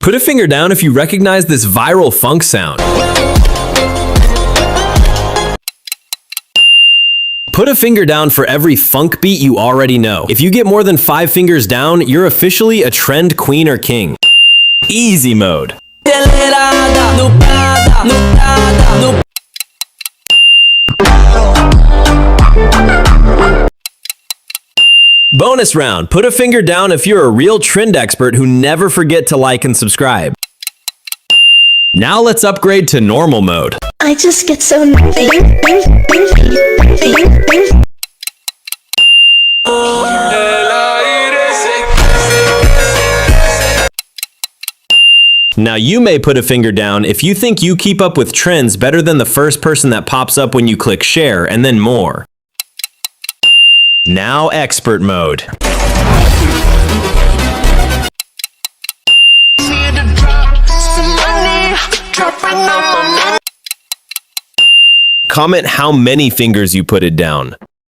Put a finger down if you recognize this viral funk sound. Put a finger down for every funk beat you already know. If you get more than 5 fingers down, you're officially a trend queen or king. Easy mode. Bonus round. Put a finger down if you're a real trend expert who never forget to like and subscribe. Now let's upgrade to normal mode. I just get so Now you may put a finger down if you think you keep up with trends better than the first person that pops up when you click share, and then more. Now expert mode. Comment how many fingers you put it down.